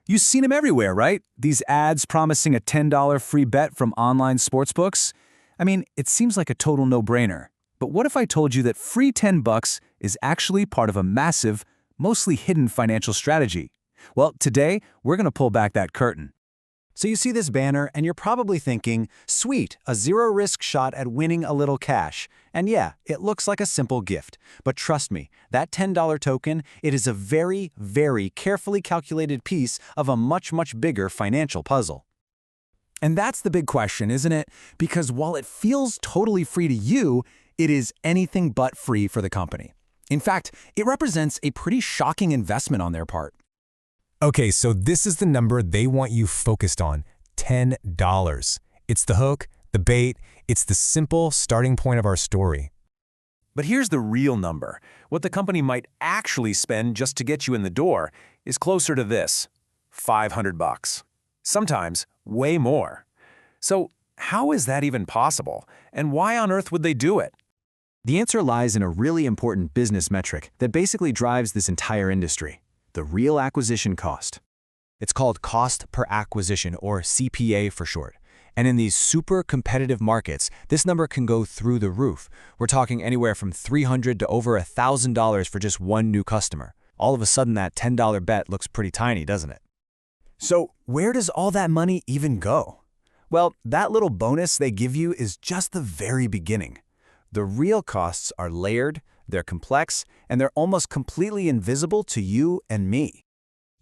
You've seen them everywhere, right? These ads promising a $10 free bet from online sportsbooks. I mean, it seems like a total no-brainer. But what if I told you that free $10 is actually part of a massive, mostly hidden financial strategy? Well, today, we're going to pull back that curtain. So you see this banner and you're probably thinking, sweet, a zero-risk shot at winning a little cash. And yeah, it looks like a simple gift. But trust me, that $10 token, it is a very, very carefully calculated piece of a much, much bigger financial puzzle. And that's the big question, isn't it? Because while it feels totally free to you, it is anything but free for the company. In fact, it represents a pretty shocking investment on their part. Okay, so this is the number they want you focused on, $10. It's the hook, the bait, it's the simple starting point of our story. But here's the real number. What the company might actually spend just to get you in the door is closer to this, $500. Sometimes way more. So how is that even possible? And why on earth would they do it? The answer lies in a really important business metric that basically drives this entire industry: the real acquisition cost. It's called cost per acquisition, or CPA for short. And in these super competitive markets, this number can go through the roof. We're talking anywhere from $300 to over $1,000 for just one new customer. All of a sudden, that $10 bet looks pretty tiny, doesn't it? So where does all that money even go? Well, that little bonus they give you is just the very beginning. The real costs are layered, they're complex, and they're almost completely invisible to you and me.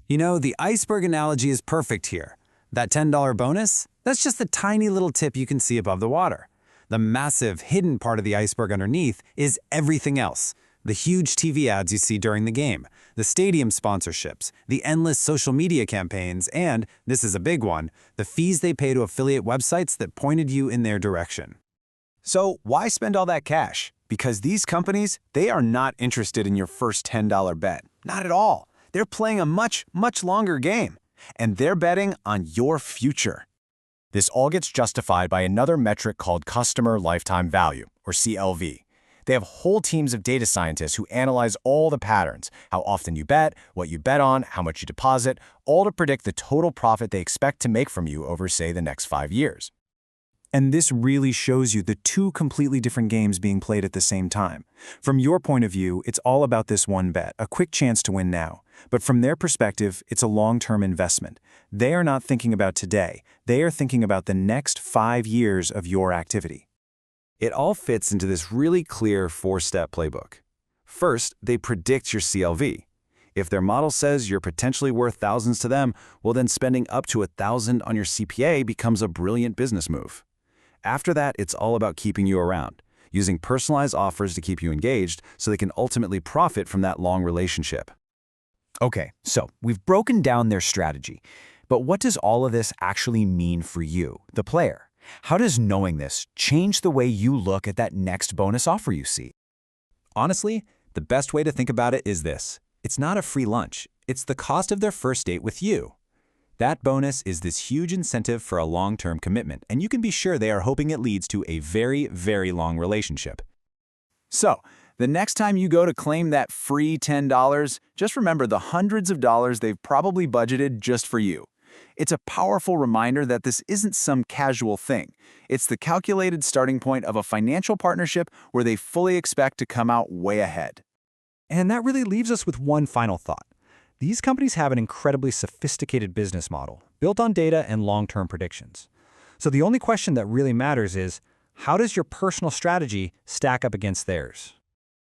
You know, the iceberg analogy is perfect here. That $10 bonus, that's just the tiny little tip you can see above the water. The massive hidden part of the iceberg underneath is everything else. The huge TV ads you see during the game, the stadium sponsorships, the endless social media campaigns, and, this is a big one, the fees they pay to affiliate websites that pointed you in their direction. So why spend all that cash? Because these companies, they are not interested in your first $10 bet. Not at all. They're playing a much, much longer game. And they're betting on your future. This all gets justified by another metric called customer lifetime value, or CLV. They have whole teams of data scientists who analyze all the patterns, how often you bet, what you bet on, how much you deposit, all to predict the total profit they expect to make from you over, say, the next 5 years. And this really shows you the two completely different games being played at the same time. From your point of view, it's all about this one bet, a quick chance to win now. But from their perspective, it's a long-term investment. They are not thinking about today. They are thinking about the next 5 years of your activity. It all fits into this really clear 4-step playbook. First, they predict your CLV. If their model says you're potentially worth thousands to them, well then spending up to $1,000 on your CPA becomes a brilliant business move. After that, it's all about keeping you around, using personalized offers to keep you engaged so they can ultimately profit from that long relationship. Okay, so we've broken down their strategy. But what does all of this actually mean for you, the player? How does knowing this change the way you look at that next bonus offer you see? Honestly, the best way to think about it is this. It's not a free lunch. It's the cost of their first date with you. That bonus is this huge incentive for a long-term commitment, and you can be sure they are hoping it leads to a very, very long relationship. So, the next time you go to claim that free $10, just remember the hundreds of dollars they've probably budgeted just for you. It's a powerful reminder that this isn't some casual thing. It's the calculated starting point of a financial partnership where they fully expect to come out way ahead. And that really leaves us with one final thought. These companies have an incredibly sophisticated business model, built on data and long-term predictions. So the only question that really matters is, how does your personal strategy stack up against theirs?